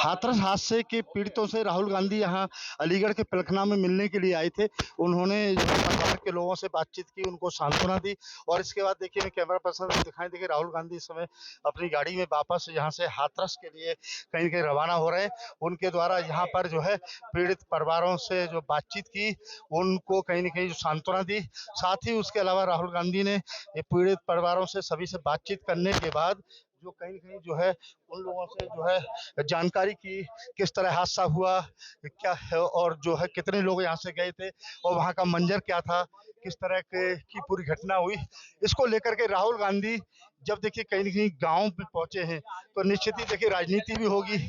हाथरस हादसे के पीड़ितों से राहुल गांधी यहाँ अलीगढ़ के पिलखना में मिलने के लिए आए थे। उन्होंने जो है परिवार के लोगों से बातचीत की, उनको सांत्वना दी और इसके बाद देखिए मैं कैमरा पर्सन दिखाई देखिए राहुल गांधी इस समय अपनी गाड़ी में वापस यहाँ से हाथरस के लिए कहीं कहीं रवाना हो रहे हैं। उनके द्वारा यहाँ पर जो है पीड़ित परिवारों से जो बातचीत की, उनको कहीं न कहीं जो सांत्वना दी। साथ ही उसके अलावा राहुल गांधी ने ये पीड़ित परिवारों से सभी से बातचीत करने के बाद जो कहीं न कहीं जो है उन लोगों से जो है जानकारी की, किस तरह हादसा हुआ, क्या है और जो है कितने लोग यहाँ से गए थे और वहाँ का मंजर क्या था, किस तरह के की पूरी घटना हुई। इसको लेकर के राहुल गांधी जब देखिए कहीं न कहीं गाँव पे पहुँचे हैं, तो निश्चित ही देखिए राजनीति भी होगी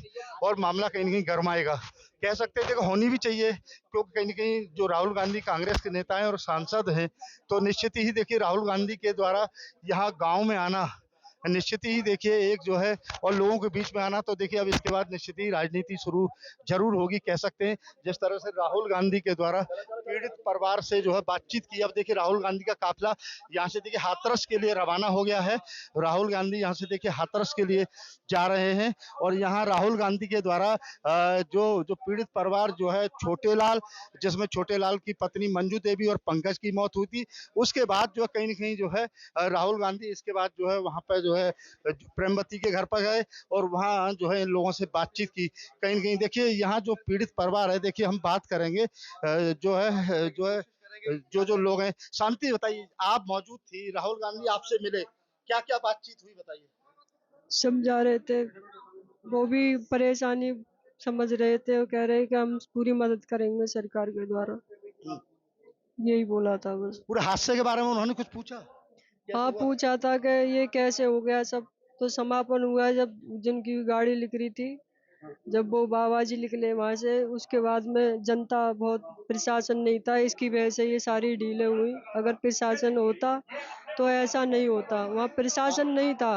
और मामला कहीं न कहीं गरमाएगा। कह सकते हैं देखो होनी भी चाहिए, क्योंकि कहीं न कहीं जो राहुल गांधी कांग्रेस के नेता हैं और सांसद हैं, तो निश्चित ही देखिए राहुल गांधी के द्वारा यहाँ गाँव में आना निश्चित ही देखिए एक जो है और लोगों के बीच में आना, तो देखिए अब इसके बाद निश्चित ही राजनीति शुरू जरूर होगी। कह सकते हैं जिस तरह से राहुल गांधी के द्वारा पीड़ित परिवार से जो है बातचीत की, अब देखिए राहुल गांधी का काफिला यहाँ से देखिए हाथरस के लिए रवाना हो गया है। राहुल गांधी यहाँ से देखिए हाथरस के लिए जा रहे हैं और यहाँ राहुल गांधी के द्वारा जो जो पीड़ित परिवार जो है छोटे लाल, जिसमें छोटे लाल की पत्नी मंजू देवी और पंकज की मौत हुई थी, उसके बाद जो कहीं न कहीं जो है राहुल गांधी इसके बाद जो है वहाँ पर जो है प्रेमवती के घर पर गए और वहाँ जो है इन लोगों से बातचीत की। कहीं न कहीं देखिए यहाँ जो पीड़ित परिवार है, देखिए हम बात करेंगे जो लोग हैं। शांति बताइए, आप मौजूद थी, राहुल गांधी आपसे मिले, क्या-क्या बातचीत हुई बताइए? समझा रहे थे, वो भी परेशानी समझ रहे थे और कह रहे कि हम पूरी मदद करेंगे सरकार के द्वारा। यही बोला था बस। पूरे हादसे के बारे में उन्होंने कुछ पूछा? हाँ, पूछा था कि ये कैसे हो गया सब। तो समापन हुआ जब जिनकी गाड़ी निक रही थी, जब वो बाबा जी निकले वहाँ से, उसके बाद में जनता बहुत, प्रशासन नहीं था, इसकी वजह से ये सारी डीलें हुई। अगर प्रशासन होता तो ऐसा नहीं होता। वहाँ प्रशासन नहीं था,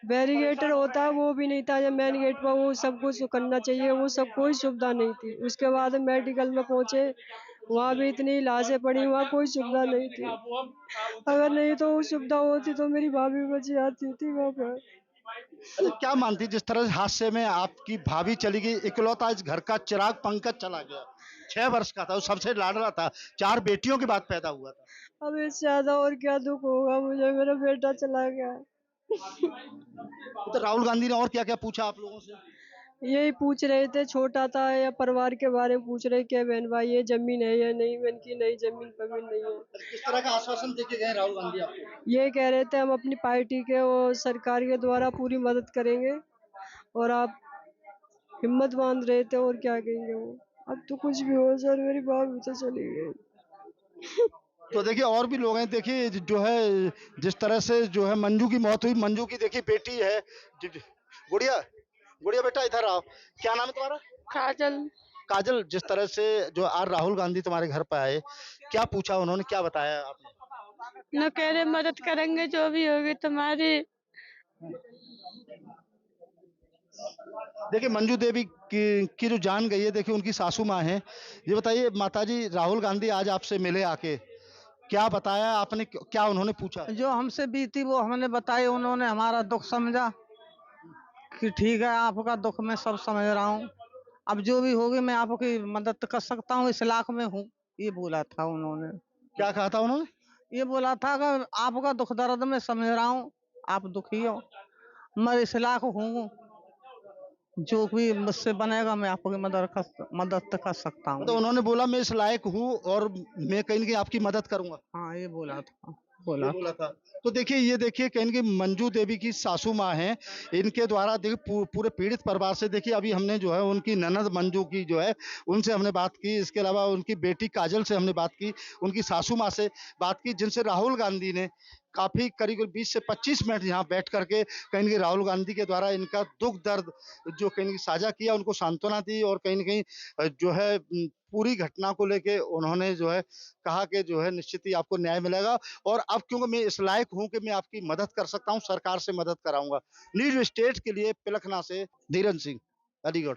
बैरिगेटर होता वो भी नहीं था। जब मेन गेट पर वो सब कुछ करना चाहिए, वो सब कोई सुविधा नहीं थी। उसके बाद मेडिकल में पहुंचे, वहाँ भी इतनी लाशें पड़ी, वहाँ कोई सुविधा नहीं थी। अगर नहीं तो वो सुविधा होती तो मेरी भाभी बच जाती थी वहाँ पर। अच्छा, क्या मानती जिस तरह से हादसे में आपकी भाभी चली गई, इकलौता इस घर का चिराग पंकज चला गया, 6 वर्ष का था, वो सबसे लाडला था, 4 बेटियों के बाद पैदा हुआ था। अब इससे ज्यादा और क्या दुख होगा मुझे, मेरा बेटा चला गया। तो राहुल गांधी ने और क्या-क्या पूछा आप लोगों से? यही पूछ रहे थे, छोटा था या परिवार के बारे में पूछ रहे क्या बहन भाई ये जमीन है या नहीं, मैंने की नहीं, जमीन पर नहीं है। किस तरह का आश्वासन देके गए राहुल गांधी आपको? ये कह रहे थे हम अपनी पार्टी के और सरकार के द्वारा पूरी मदद करेंगे और आप हिम्मत बांध रहे थे, और क्या कहेंगे वो। अब तो कुछ भी हो सर, मेरी भाभी तो चली गई। तो देखिए और भी लोग हैं, देखिए जो है जिस तरह से जो है मंजू की मौत हुई, मंजू की देखिए बेटी है गुड़िया, गुड़िया बेटा इधर आओ, क्या नाम है तुम्हारा? काजल। काजल, जिस तरह से जो आज राहुल गांधी तुम्हारे घर पे आए, क्या पूछा उन्होंने, क्या बताया आपने? न कह रहे मदद करेंगे जो भी होगी तुम्हारी। देखिए मंजू देवी की जो जान गई है, देखिए उनकी सासू माँ है। ये बताइए माताजी, राहुल गांधी आज आपसे मिले आके, क्या बताया आपने, क्या उन्होंने पूछा? जो हमसे बीती वो हमने बताई, उन्होंने हमारा दुख समझा कि ठीक है आपका दुख मैं सब समझ रहा हूँ, अब जो भी होगी मैं आपकी मदद कर सकता हूँ, इस लाख में हूँ, ये बोला था उन्होंने। क्या कहा था उन्होंने? ये बोला था कि आपका दुख दर्द मैं समझ रहा हूँ, आप दुखी हो, मैं इस लाख हूँ, जो भी मुझसे बनेगा मैं आपकी मदद कर सकता हूँ। तो उन्होंने बोला मैं इस लायक हूँ और मैं कहीं न कहीं आपकी मदद करूंगा, हाँ ये बोला था, ये बोला था। तो देखिए ये देखिए कहीं न कहीं मंजू देवी की सासू माँ हैं, इनके द्वारा देखिए पूरे पीड़ित परिवार से देखिए अभी हमने जो है उनकी ननद मंजू की जो है उनसे हमने बात की, इसके अलावा उनकी बेटी काजल से हमने बात की, उनकी सासू माँ से बात की, जिनसे राहुल गांधी ने काफ़ी करीब 20 से 25 मिनट यहाँ बैठ करके कहीं न कहीं राहुल गांधी के द्वारा इनका दुःख दर्द जो कहीं न कहीं साझा किया, उनको सांत्वना दी और कहीं न कहीं जो है पूरी घटना को लेके उन्होंने जो है कहा कि जो है निश्चित ही आपको न्याय मिलेगा और अब क्योंकि मैं इस लायक हूँ कि मैं आपकी मदद कर सकता हूँ, सरकार से मदद कराऊँगा। न्यूज़ स्टेट के लिए पिलखना से धीरन सिंह, अलीगढ़।